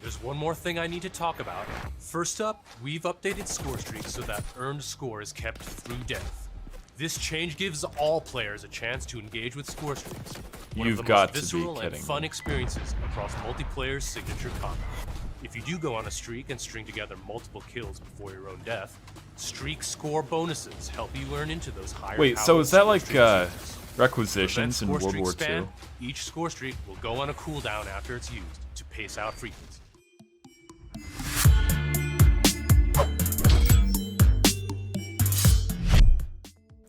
There's one more thing I need to talk about. First up, we've updated score streaks so that earned score is kept through death. This change gives all players a chance to engage with score streaks. One of the most visceral and fun experiences across multiplayer's signature combat. If you do go on a streak and string together multiple kills before your own death, streak score bonuses help you earn into those higher. Wait, so is that like requisitions in World War II? Each score streak will go on a cooldown after it's used to pace out frequency.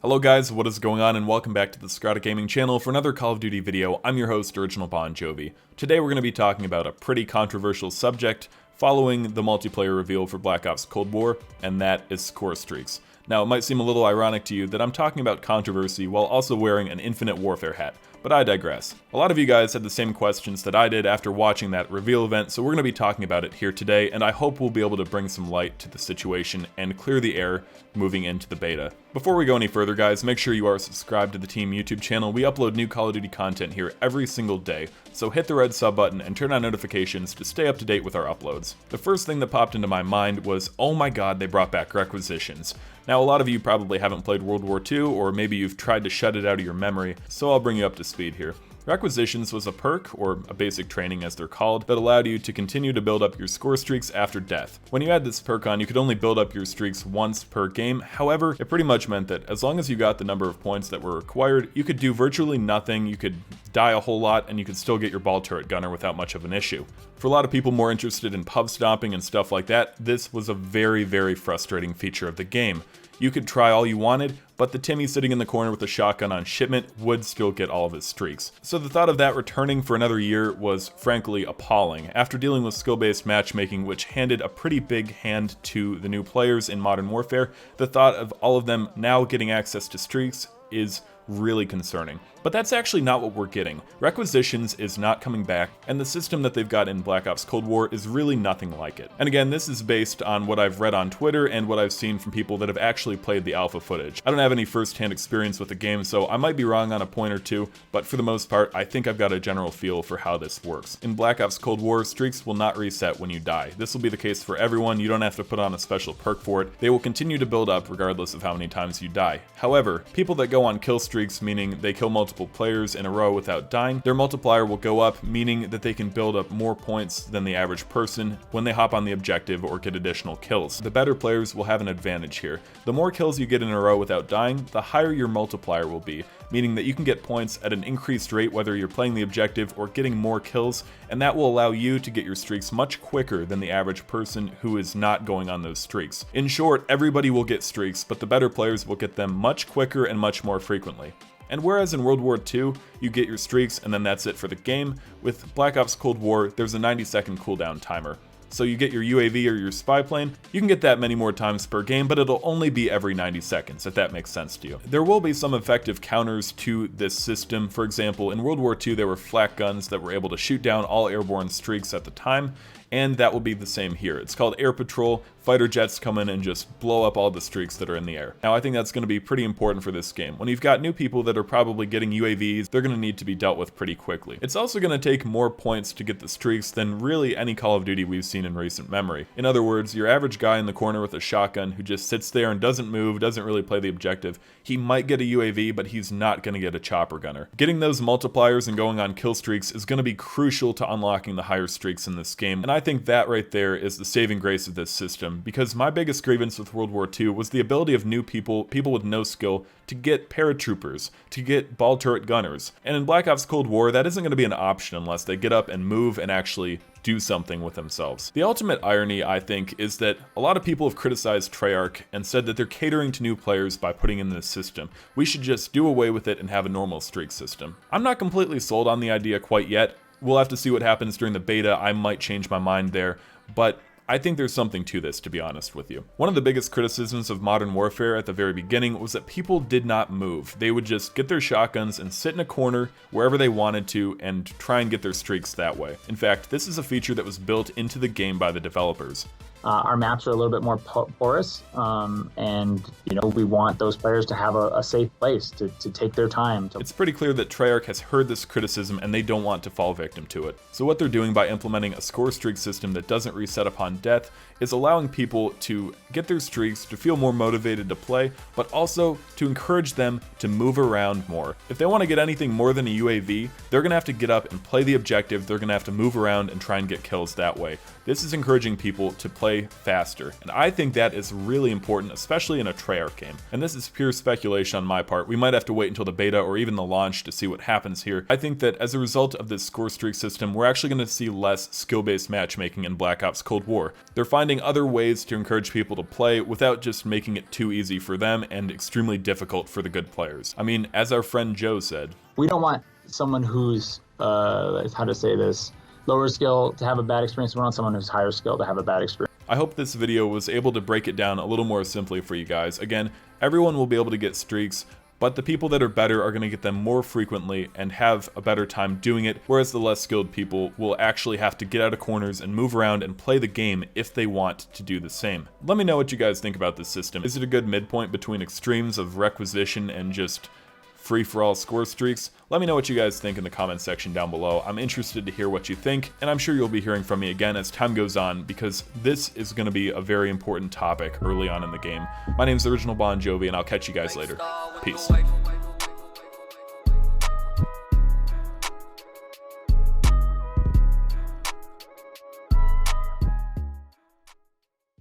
Hello guys, what is going on, and welcome back to the SKIRATA Gaming channel for another Call of Duty video. I'm your host, Original Bon Jovi. Today we're going to be talking about a pretty controversial subject following the multiplayer reveal for Black Ops Cold War, and that is score streaks. Now, it might seem a little ironic to you that I'm talking about controversy while also wearing an Infinite Warfare hat, but I digress. A lot of you guys had the same questions that I did after watching that reveal event, so we're going to be talking about it here today, and I hope we'll be able to bring some light to the situation and clear the air moving into the beta. Before we go any further, guys, make sure you are subscribed to the Team YouTube channel. We upload new Call of Duty content here every single day, so hit the red sub button and turn on notifications to stay up to date with our uploads. The first thing that popped into my mind was, oh my god, they brought back requisitions. Now, a lot of you probably haven't played World War II, or maybe you've tried to shut it out of your memory, so I'll bring you up to speed here. Requisitions was a perk, or a basic training as they're called, that allowed you to continue to build up your score streaks after death. When you had this perk on, you could only build up your streaks once per game. However, it pretty much meant that as long as you got the number of points that were required, you could do virtually nothing, you could die a whole lot, and you could still get your ball turret gunner without much of an issue. For a lot of people more interested in pub stomping and stuff like that, this was a very, very frustrating feature of the game. You could try all you wanted, but the Timmy sitting in the corner with a shotgun on shipment would still get all of his streaks. So the thought of that returning for another year was frankly appalling. After dealing with skill-based matchmaking, which handed a pretty big hand to the new players in Modern Warfare, the thought of all of them now getting access to streaks is really concerning. But that's actually not what we're getting. Requisitions is not coming back, and the system that they've got in Black Ops Cold War is really nothing like it. And again, this is based on what I've read on Twitter and what I've seen from people that have actually played the alpha footage. I don't have any first-hand experience with the game, so I might be wrong on a point or two, but for the most part, I think I've got a general feel for how this works. In Black Ops Cold War, streaks will not reset when you die. This will be the case for everyone. You don't have to put on a special perk for it. They will continue to build up regardless of how many times you die. However, people that go on kill streaks, meaning they kill multiple players in a row without dying, their multiplier will go up, meaning that they can build up more points than the average person when they hop on the objective or get additional kills. The better players will have an advantage here. The more kills you get in a row without dying, the higher your multiplier will be, meaning that you can get points at an increased rate whether you're playing the objective or getting more kills, and that will allow you to get your streaks much quicker than the average person who is not going on those streaks. In short, everybody will get streaks, but the better players will get them much quicker and much more frequently. And whereas in World War II, you get your streaks and then that's it for the game, with Black Ops Cold War, there's a 90-second cooldown timer. So you get your UAV or your spy plane, you can get that many more times per game, but it'll only be every 90 seconds, if that makes sense to you. There will be some effective counters to this system. For example, in World War II, there were flak guns that were able to shoot down all airborne streaks at the time, and that will be the same here. It's called Air Patrol. Fighter jets come in and just blow up all the streaks that are in the air. Now, I think that's going to be pretty important for this game. When you've got new people that are probably getting UAVs, they're going to need to be dealt with pretty quickly. It's also going to take more points to get the streaks than really any Call of Duty we've seen in recent memory. In other words, your average guy in the corner with a shotgun who just sits there and doesn't move, doesn't really play the objective, he might get a UAV, but he's not going to get a chopper gunner. Getting those multipliers and going on kill streaks is going to be crucial to unlocking the higher streaks in this game, and I think that right there is the saving grace of this system, because my biggest grievance with World War II was the ability of new people with no skill, to get paratroopers, to get ball turret gunners. And in Black Ops Cold War, that isn't going to be an option unless they get up and move and actually do something with themselves. The ultimate irony, I think, is that a lot of people have criticized Treyarch and said that they're catering to new players by putting in this system. We should just do away with it and have a normal streak system. I'm not completely sold on the idea quite yet. We'll have to see what happens during the beta. I might change my mind there, but I think there's something to this, to be honest with you. One of the biggest criticisms of Modern Warfare at the very beginning was that people did not move. They would just get their shotguns and sit in a corner wherever they wanted to and try and get their streaks that way. In fact, this is a feature that was built into the game by the developers. Our maps are a little bit more porous, and we want those players to have a safe place to take their time. It's pretty clear that Treyarch has heard this criticism and they don't want to fall victim to it. So what they're doing by implementing a score streak system that doesn't reset upon death is allowing people to get their streaks, to feel more motivated to play, but also to encourage them to move around more. If they want to get anything more than a UAV, they're going to have to get up and play the objective, they're going to have to move around and try and get kills that way. This is encouraging people to play faster, and I think that is really important, especially in a Treyarch game. And this is pure speculation on my part. We might have to wait until the beta or even the launch to see what happens here. I think that as a result of this score streak system, we're actually going to see less skill-based matchmaking in Black Ops Cold War. They're finding other ways to encourage people to play without just making it too easy for them and extremely difficult for the good players. I mean, as our friend Joe said, we don't want someone who's, how to say this, lower skill to have a bad experience. We want someone who's higher skill to have a bad experience. I hope this video was able to break it down a little more simply for you guys. Again, everyone will be able to get streaks, but the people that are better are going to get them more frequently and have a better time doing it, whereas the less skilled people will actually have to get out of corners and move around and play the game if they want to do the same. Let me know what you guys think about this system. Is it a good midpoint between extremes of requisition and just free-for-all score streaks? Let me know what you guys think in the comments section down below. I'm interested to hear what you think, and I'm sure you'll be hearing from me again as time goes on, because this is going to be a very important topic early on in the game. My name's Original Bon Jovi, and I'll catch you guys later. Peace.